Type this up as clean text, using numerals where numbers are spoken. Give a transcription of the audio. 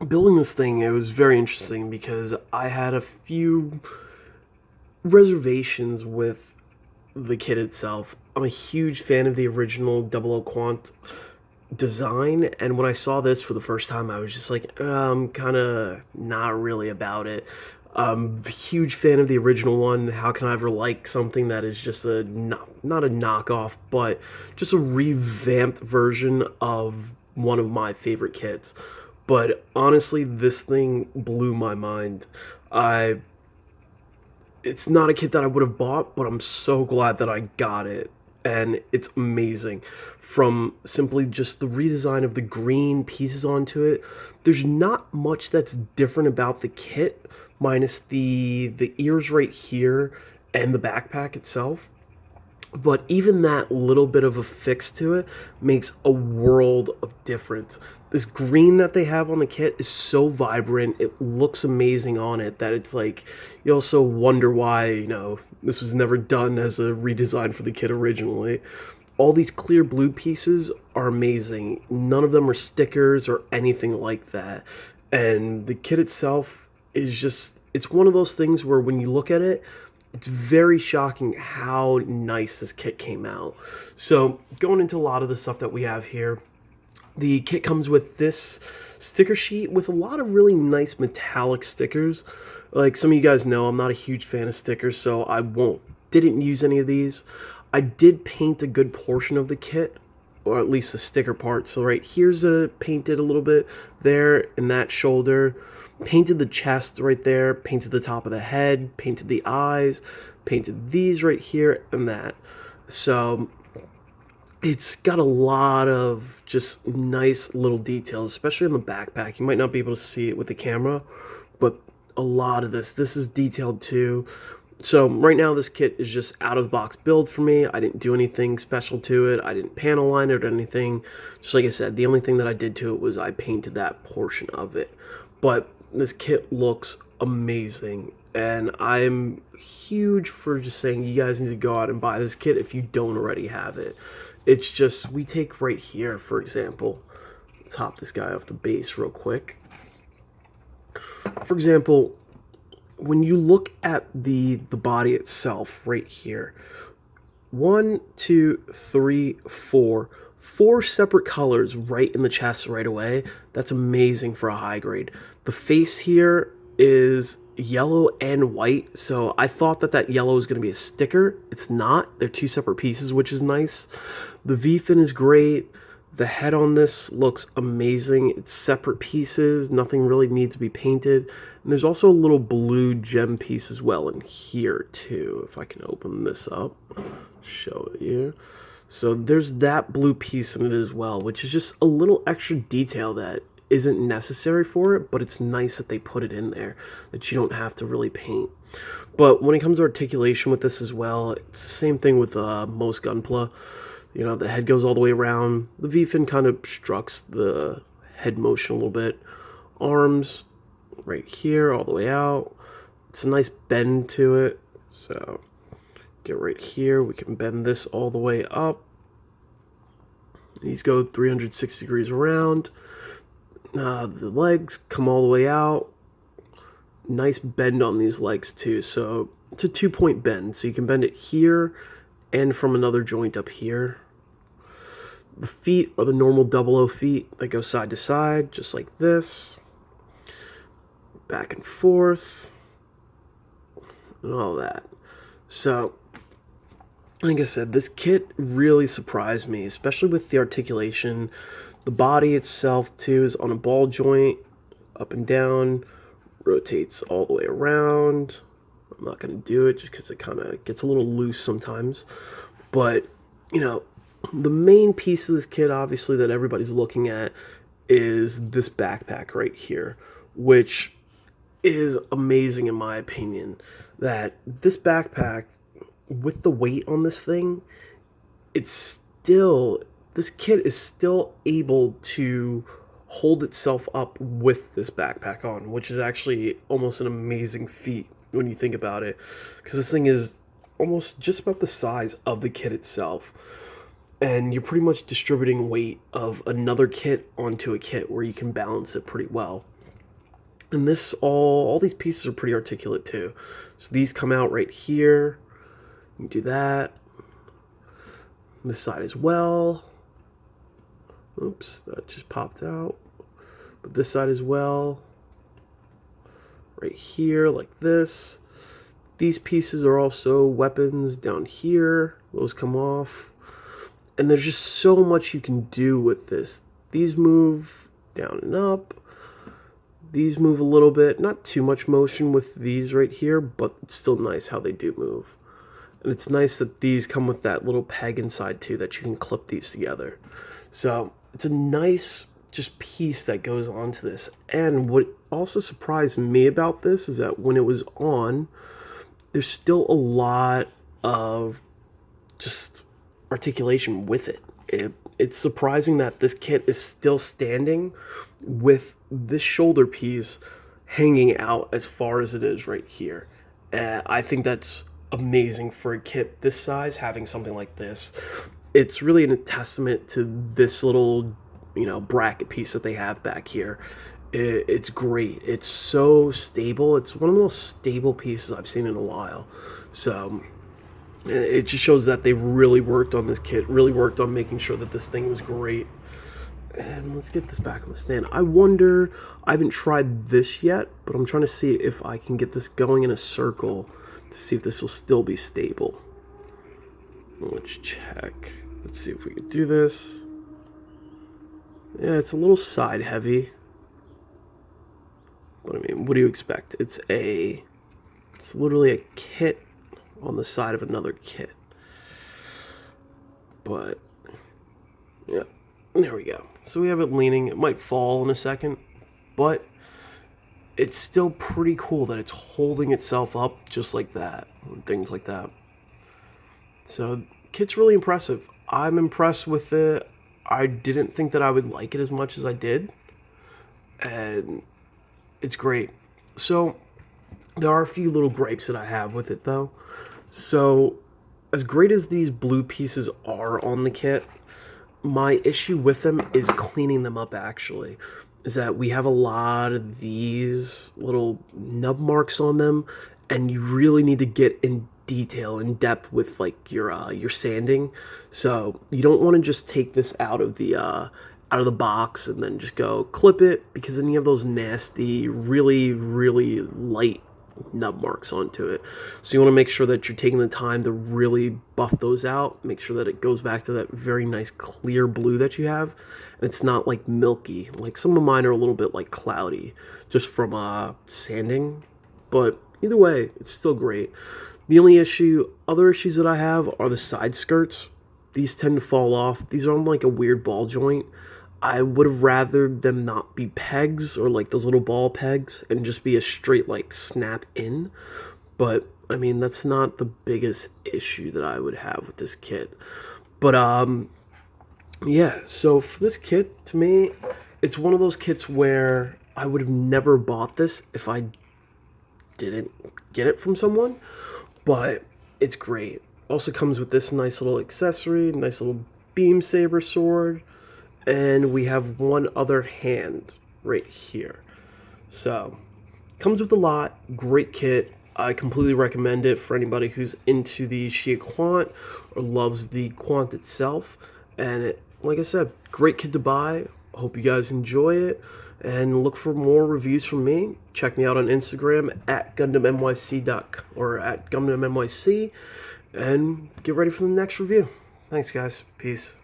building this thing, it was very interesting because I had a few reservations with the kit itself. I'm a huge fan of the original Double O Quant design, and when I saw this for the first time, I was just like, I'm kind of not really about it. I'm a huge fan of the original one. How can I ever like something that is just not a knockoff, but just a revamped version of one of my favorite kits? But honestly, this thing blew my mind. I It's not a kit that I would have bought, but I'm so glad that I got it. And it's amazing. From simply just the redesign of the green pieces onto it, there's not much that's different about the kit, minus the ears right here and the backpack itself. But even that little bit of a fix to it makes a world of difference. This green that they have on the kit is so vibrant. It looks amazing on it that it's like you also wonder why, this was never done as a redesign for the kit originally. All these clear blue pieces are amazing. None of them are stickers or anything like that. And the kit itself is just, it's one of those things where when you look at it, it's very shocking how nice this kit came out. So, going into a lot of the stuff that we have here, the kit comes with this sticker sheet with a lot of really nice metallic stickers. Like some of you guys know, I'm not a huge fan of stickers, so didn't use any of these. I did paint a good portion of the kit, or at least the sticker part. So right here's painted a little bit there in that shoulder. Painted the chest right there, painted the top of the head, painted the eyes, painted these right here and that. So it's got a lot of just nice little details, especially on the backpack. You might not be able to see it with the camera, but a lot of this is detailed too. So right now this kit is just out of the box build for me. I didn't do anything special to it. I didn't panel line it or anything. Just like I said, the only thing that I did to it was I painted that portion of it. But this kit looks amazing, and I'm huge for just saying you guys need to go out and buy this kit if you don't already have it. It's just, we take right here, for example. Let's hop this guy off the base real quick. For example, when you look at the body itself right here, one, two, three, four separate colors right in the chest right away. That's amazing for a high grade. The face here is yellow and white, so I thought that yellow was going to be a sticker. It's not. They're two separate pieces, which is nice. The V-fin is great. The head on this looks amazing. It's separate pieces. Nothing really needs to be painted. And there's also a little blue gem piece as well in here too. If I can open this up, show it here. So there's that blue piece in it as well, which is just a little extra detail that isn't necessary for it, but it's nice that they put it in there, that you don't have to really paint. But when it comes to articulation with this as well, it's the same thing with most Gunpla. The head goes all the way around. The V-fin kind of obstructs the head motion a little bit. Arms right here all the way out. It's a nice bend to it. So get right here. We can bend this all the way up. These go 360 degrees around. The legs come all the way out. Nice bend on these legs too. So it's a 2-point bend. So you can bend it here and from another joint up here. The feet are the normal double O feet that go side to side, just like this. Back and forth. And all that. So, like I said, this kit really surprised me, especially with the articulation. The body itself, too, is on a ball joint, up and down, rotates all the way around. I'm not going to do it just because it kind of gets a little loose sometimes. But, the main piece of this kit, obviously, that everybody's looking at is this backpack right here, which is amazing in my opinion. That this backpack, with the weight on this thing, this kit is still able to hold itself up with this backpack on, which is actually almost an amazing feat when you think about it, because this thing is almost just about the size of the kit itself. And you're pretty much distributing weight of another kit onto a kit where you can balance it pretty well. And this, all these pieces are pretty articulate too. So these come out right here. You do that. This side as well. Oops, that just popped out. But this side as well. Right here, like this. These pieces are also weapons down here. Those come off. And there's just so much you can do with this. These move down and up. These move a little bit. Not too much motion with these right here, but it's still nice how they do move. And it's nice that these come with that little peg inside too, that you can clip these together. So it's a nice just piece that goes onto this. And what also surprised me about this is that when it was on, there's still a lot of just articulation with it. It's surprising that this kit is still standing with this shoulder piece hanging out as far as it is right here. I think that's amazing for a kit this size, having something like this. It's really a testament to this little, bracket piece that they have back here. It's great. It's so stable. It's one of the most stable pieces I've seen in a while. So it just shows that they've really worked on this kit, really worked on making sure that this thing was great. And let's get this back on the stand. I wonder, I haven't tried this yet, but I'm trying to see if I can get this going in a circle to see if this will still be stable. Let's check. Let's see if we can do this. Yeah, it's a little side heavy. But I mean, what do you expect? It's literally a kit on the side of another kit. But yeah, there we go. So we have it leaning. It might fall in a second, but it's still pretty cool that it's holding itself up just like that and things like that. So kit's really impressive. I'm impressed with it. I didn't think that I would like it as much as I did, and it's great. So there are a few little gripes that I have with it though. So as great as these blue pieces are on the kit, my issue with them is cleaning them up actually. Is that we have a lot of these little nub marks on them, and you really need to get in detail, in depth with like your sanding. So you don't want to just take this out of the box and then just go clip it, because then you have those nasty, really, really light nub marks onto it. So you want to make sure that you're taking the time to really buff those out, make sure that it goes back to that very nice clear blue that you have, and it's not like milky. Like some of mine are a little bit like cloudy just from sanding, but either way it's still great. The only other issues that I have are the side skirts. These tend to fall off. These are on like a weird ball joint. I would have rather them not be pegs or like those little ball pegs and just be a straight like snap in. But I mean, that's not the biggest issue that I would have with this kit. But yeah, so for this kit, to me, it's one of those kits where I would have never bought this if I didn't get it from someone. But it's great. Also comes with this nice little accessory, nice little beam saber sword. And we have one other hand right here. So, comes with a lot. Great kit. I completely recommend it for anybody who's into the Shia Qant or loves the Qant itself. And like I said, great kit to buy. Hope you guys enjoy it. And look for more reviews from me. Check me out on Instagram at GundamNYC or at GundamNYC. And get ready for the next review. Thanks, guys. Peace.